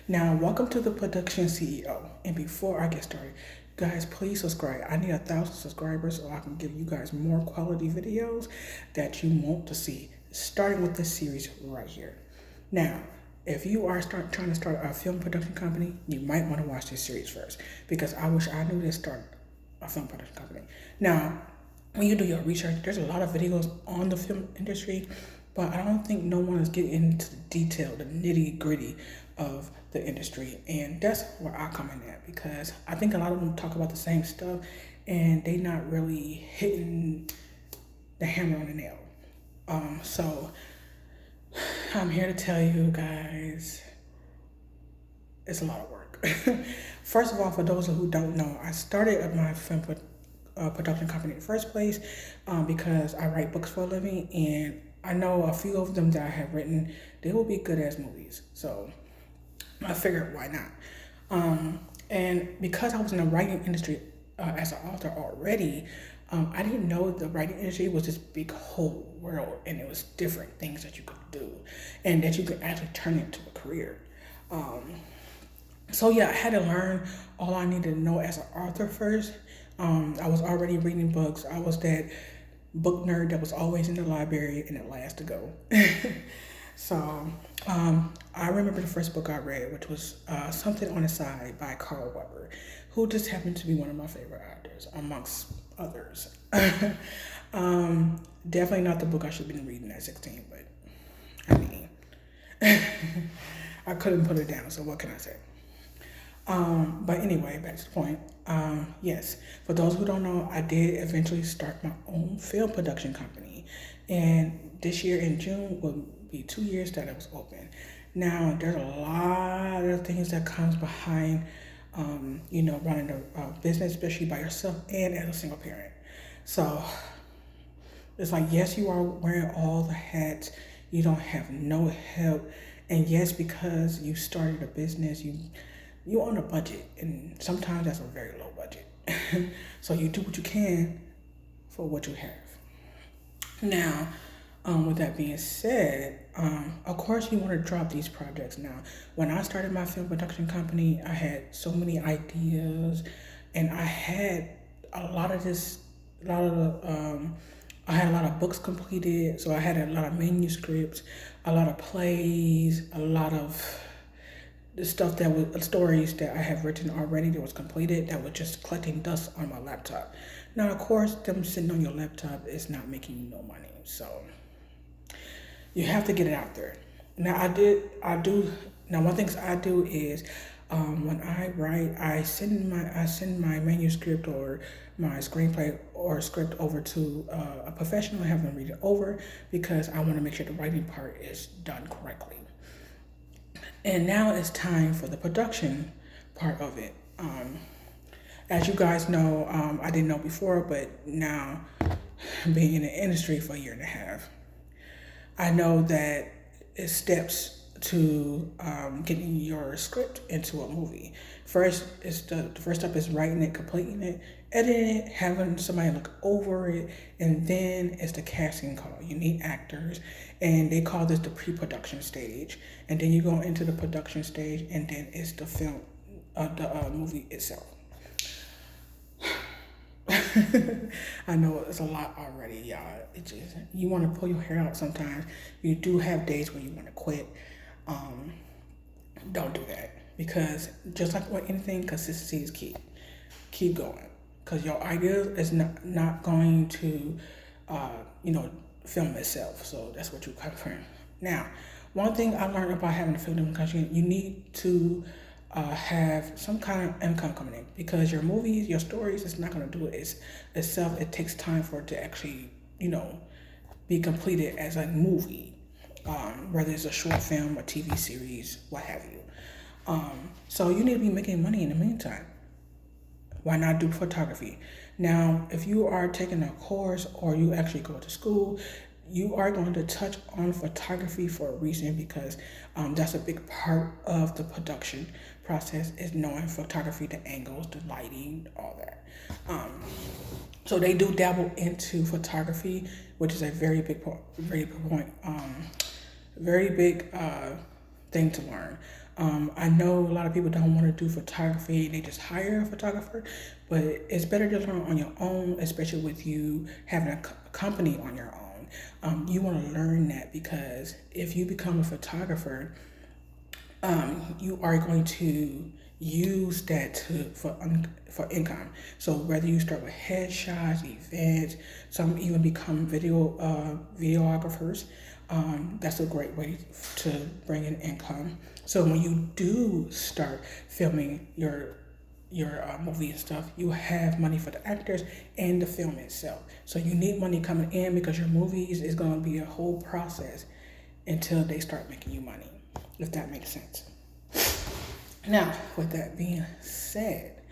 Now, welcome to the Production CEO. And before I get started, guys, please subscribe. I need 1,000 subscribers so I can give you guys more quality videos that you want to see, starting with this series right here. Now, if you are trying to start a film production company, you might want to watch this series first because I wish I knew to start a film production company. Now, when you do your research, there's a lot of videos on the film industry, but I don't think no one is getting into the detail, the nitty gritty of the industry. And that's where I come in at because I think a lot of them talk about the same stuff and they not really hitting the hammer on the nail. So I'm here to tell you guys it's a lot of work. First of all, for those who don't know, I started at my film production company in the first place because I write books for a living, and I know a few of them that I have written, they will be good as movies. So I figured, why not? And because I was in the writing industry as an author already, I didn't know the writing industry was this big whole world, and it was different things that you could do, and that you could actually turn into a career. So yeah, I had to learn all I needed to know as an author first. I was already reading books. I was that book nerd that was always in the library and the last to go. So I remember the first book I read, which was Something on the Side by Carl Weber, who just happened to be one of my favorite authors, amongst others. Definitely not the book I should have been reading at 16, but I mean, I couldn't put it down, so what can I say? But anyway, back to the point. Yes, for those who don't know, I did eventually start my own film production company. And this year in June will be 2 years that it was open. Now, there's a lot of things that comes behind, running a business, especially by yourself and as a single parent. So it's like, yes, you are wearing all the hats. You don't have no help. And yes, because you started a business, you on a budget, and sometimes that's a very low budget. So you do what you can for what you have. Now, with that being said, of course you want to drop these projects. Now, when I started my film production company, I had so many ideas, and I had a lot of this, a lot of the, I had a lot of books completed, so I had a lot of manuscripts, a lot of plays, a lot of the stuff that was stories that I have written already that was completed that was just collecting dust on my laptop. Now, of course, them sitting on your laptop is not making you no money, so you have to get it out there. Now, I do. Now, one thing I do is when I write, I send my manuscript or my screenplay or script over to a professional and have them read it over because I want to make sure the writing part is done correctly. And now it's time for the production part of it. As you guys know, I didn't know before, but now being in the industry for a year and a half, I know that it steps to getting your script into a movie. First, the first step is writing it, completing it, editing it, having somebody look over it, and then it's the casting call. You need actors, and they call this the pre-production stage. And then you go into the production stage, and then it's the film, the movie itself. I know it's a lot already, y'all. It just you want to pull your hair out sometimes. You do have days where you want to quit. Um, don't do that because just like with anything, consistency is key. Keep going because your idea is not going to, uh, you know, film itself. So that's what you come from. Now, one thing I learned about having a film country, you need to have some kind of income coming in because your movies, your stories, it's not going to do it itself. It takes time for it to actually, be completed as a movie, whether it's a short film, a TV series, what have you. So you need to be making money in the meantime. Why not do photography? Now, if you are taking a course or you actually go to school, you are going to touch on photography for a reason because that's a big part of the production process is knowing photography, the angles, the lighting, all that. So they do dabble into photography, which is a very big point, very big thing to learn. I know a lot of people don't want to do photography, they just hire a photographer, but it's better to learn on your own, especially with you having a company on your own. You want to learn that because if you become a photographer, you are going to use that for income. So whether you start with headshots, events, some even become videographers. That's a great way to bring in income. So when you do start filming your movie and stuff, you have money for the actors and the film itself. So you need money coming in because your movies is going to be a whole process until they start making you money, if that makes sense. Now, with that being said,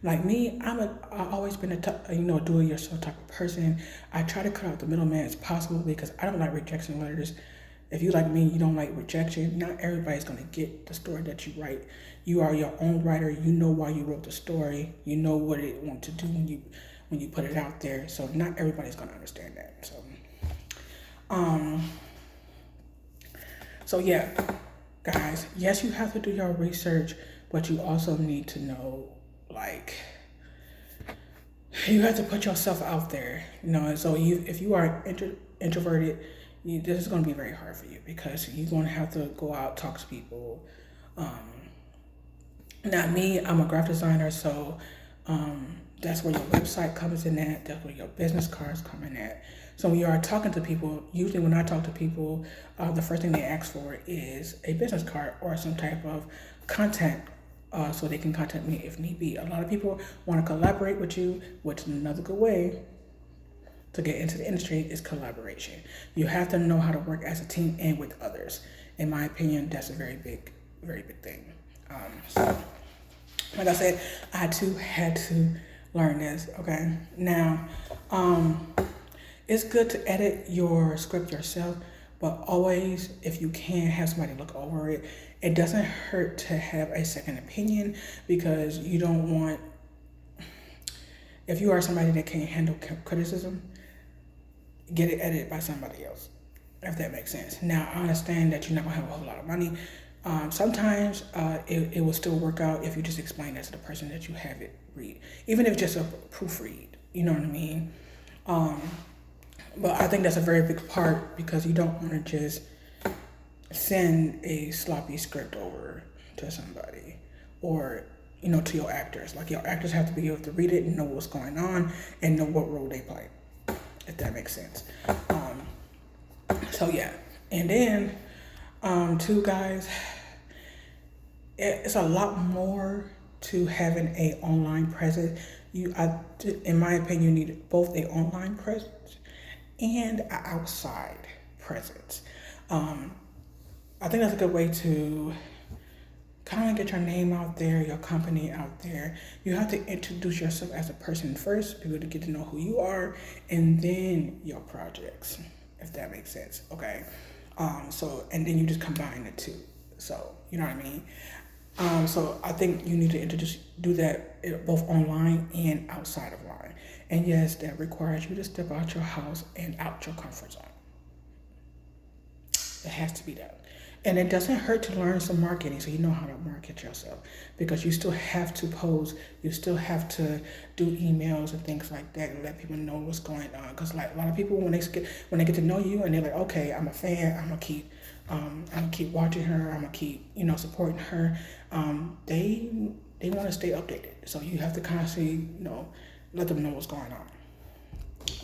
like me, I always been a do it yourself type of person. I try to cut out the middleman as possible because I don't like rejection letters. If you like me, you don't like rejection. Not everybody's gonna get the story that you write. You are your own writer. You know why you wrote the story. You know what it want to do when you put it out there. So not everybody's gonna understand that. Um, so yeah, guys. Yes, you have to do your research, but you also need to know, like, you have to put yourself out there. And so if you are introverted, this is going to be very hard for you because you're going to have to go out, talk to people. Um, Not me. I'm a graphic designer, so that's where your website comes in at. That's where your business cards come in at. So when you are talking to people, usually when I talk to people, the first thing they ask for is a business card or some type of contact, so they can contact me if need be. A lot of people want to collaborate with you, which is another good way to get into the industry is collaboration. You have to know how to work as a team and with others. In my opinion, that's a very big thing. So, like I said, I had to learn this. Okay, now, it's good to edit your script yourself, but always, if you can, have somebody look over it. It doesn't hurt to have a second opinion because you don't want. If you are somebody that can't handle criticism, get it edited by somebody else, if that makes sense. Now, I understand that you're not gonna have a whole lot of money. Sometimes it will still work out if you just explain that to the person that you have it read, even if just a proofread. You know what I mean? Um, but I think that's a very big part because you don't want to just send a sloppy script over to somebody or to your actors. Like your actors have to be able to read it and know what's going on and know what role they play, if that makes sense. So yeah, and then two guys, it's a lot more to having a online presence. In my opinion, you need both a online presence and an outside presence. I think that's a good way to kind of get your name out there, your company out there. You have to introduce yourself as a person first, people to get to know who you are, and then your projects, if that makes sense. Okay. And then you just combine the two. So you know what I mean. So I think you need to do that both online and outside of line. And yes, that requires you to step out your house and out your comfort zone. It has to be done. And it doesn't hurt to learn some marketing so you know how to market yourself because you still have to post, you still have to do emails and things like that and let people know what's going on. Because like a lot of people when they get to know you and they're like, okay, I'm a fan, I'm gonna keep watching her, I'm gonna keep supporting her. They want to stay updated, so you have to constantly let them know what's going on.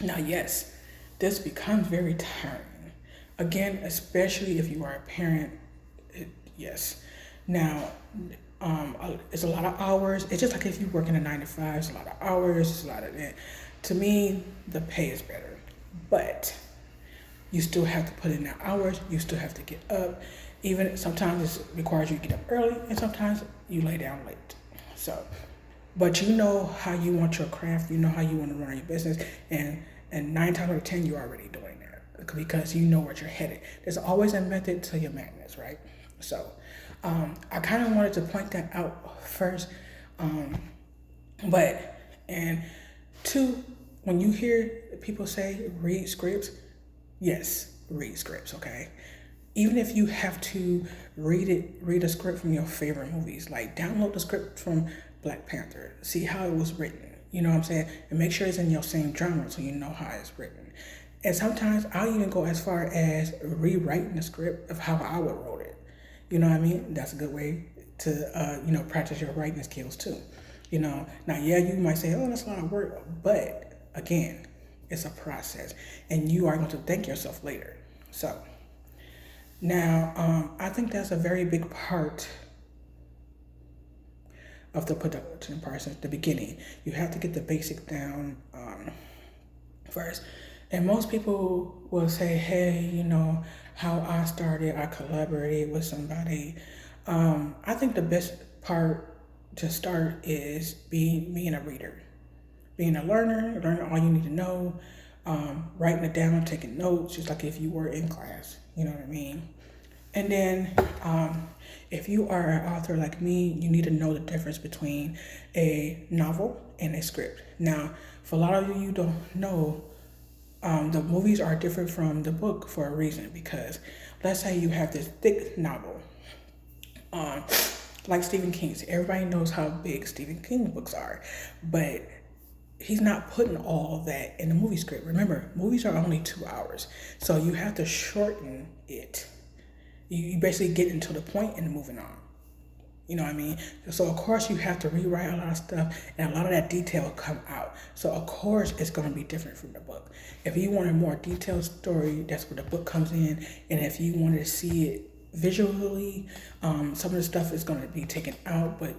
Now, yes, this becomes very tiring. Again, especially if you are a parent, yes. Now, it's a lot of hours. It's just like if you work in a 9 to 5, it's a lot of hours, it's a lot of that. To me, the pay is better, but you still have to put in the hours. You still have to get up. Even sometimes it requires you to get up early, and sometimes you lay down late. So, but you know how you want your craft. You know how you want to run your business, and 9 times out of 10, you're already doing that because you know where you're headed. There's always a method to your madness, right? So, I kind of wanted to point that out first, but and two, when you hear people say read scripts, yes, read scripts, okay? Even if you have to read a script from your favorite movies, like download the script from Black Panther, see how it was written. You know what I'm saying? And make sure it's in your same genre so you know how it's written. And sometimes I'll even go as far as rewriting the script of how I would wrote it. You know what I mean? That's a good way to practice your writing skills too. Now yeah, you might say, oh, that's a lot of work, but again, it's a process, and you are going to thank yourself later. So now, I think that's a very big part of the production process. The beginning, you have to get the basic down first. And most people will say, "Hey, how I started, I collaborated with somebody." I think the best part to start is being a reader, being a learner, learning all you need to know, writing it down, taking notes, just like if you were in class. You know what I mean? And then, if you are an author like me, you need to know the difference between a novel and a script. Now, for a lot of you don't know, the movies are different from the book for a reason. Because let's say you have this thick novel, um, like Stephen King's. Everybody knows how big Stephen King books are, but he's not putting all that in the movie script. Remember, movies are only 2 hours, so you have to shorten it. You basically get into the point and moving on. You know what I mean? So of course you have to rewrite a lot of stuff, and a lot of that detail will come out. So of course it's going to be different from the book. If you want a more detailed story, that's where the book comes in. And if you wanted to see it visually, some of the stuff is going to be taken out, but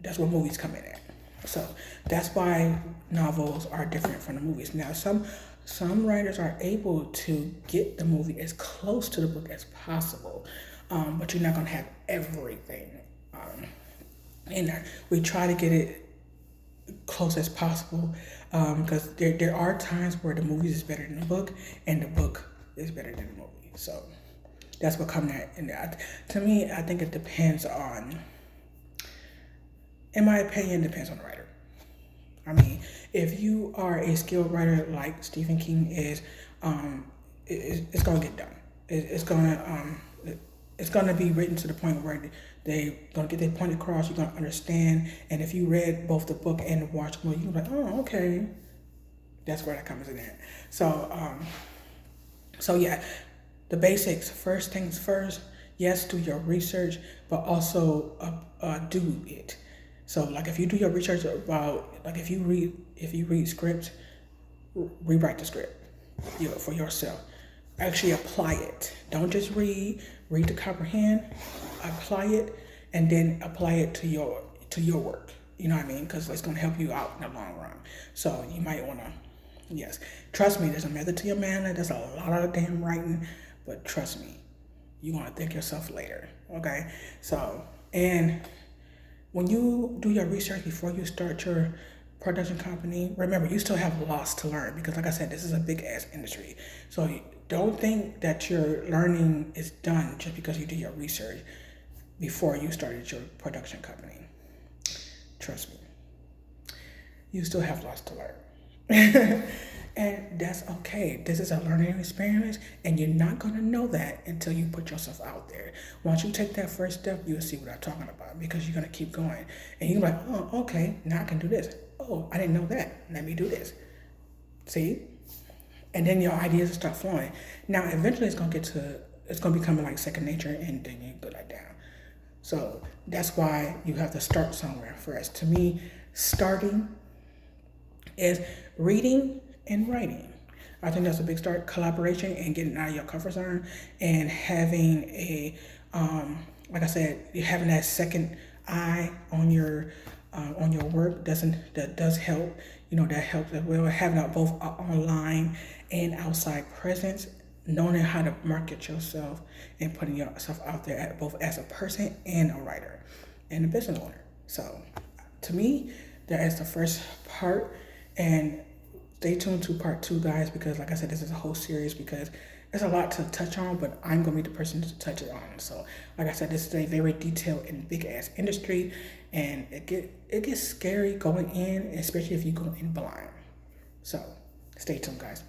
that's where movies come in at. So that's why novels are different from the movies. Now, some writers are able to get the movie as close to the book as possible, but you're not gonna have everything in there. We try to get it close as possible, because there are times where the movie is better than the book, and the book is better than the movie. So that's what comes in there. To me, I think it depends on, in my opinion, depends on the writer. I mean, if you are a skilled writer like Stephen King is, it's gonna get done. It's gonna be written to the point where they gonna get their point across. You're gonna understand, and if you read both the book and watch the movie, you're like, oh, okay, that's where that comes in there. So yeah, the basics. First things first. Yes, do your research, but also do it. So like if you do your research about, like if you read scripts, rewrite the script, for yourself. Actually apply it. Don't just read to comprehend. Apply it, and then apply it to your work. You know what I mean? Because it's gonna help you out in the long run. So you might wanna, yes, trust me. There's a method to your madness. There's a lot of damn writing, but trust me, you're gonna thank yourself later. Okay? So, and when you do your research before you start your production company, remember you still have lots to learn, because like I said, this is a big ass industry. So don't think that your learning is done just because you do your research before you started your production company. Trust me, you still have lots to learn. And that's okay. This is a learning experience, and you're not going to know that until you put yourself out there. Once you take that first step, you'll see what I'm talking about, because you're going to keep going. And you're like, oh, okay, now I can do this. Oh, I didn't know that. Let me do this. See? And then your ideas will start flowing. Now, eventually it's going to become like second nature, and then you go like down. So that's why you have to start somewhere first. To me, starting is reading and writing. I think that's a big start. Collaboration and getting out of your comfort zone, and having like I said, having that second eye on your work that does help. That helps as well. Having both online and outside presence, knowing how to market yourself and putting yourself out there both as a person and a writer and a business owner. So, to me, that is the first part, and stay tuned to part 2, guys, because like I said, this is a whole series, because there's a lot to touch on, but I'm going to be the person to touch it on. So like I said, this is a very detailed and big ass industry, and it gets scary going in, especially if you go in blind. So stay tuned, guys.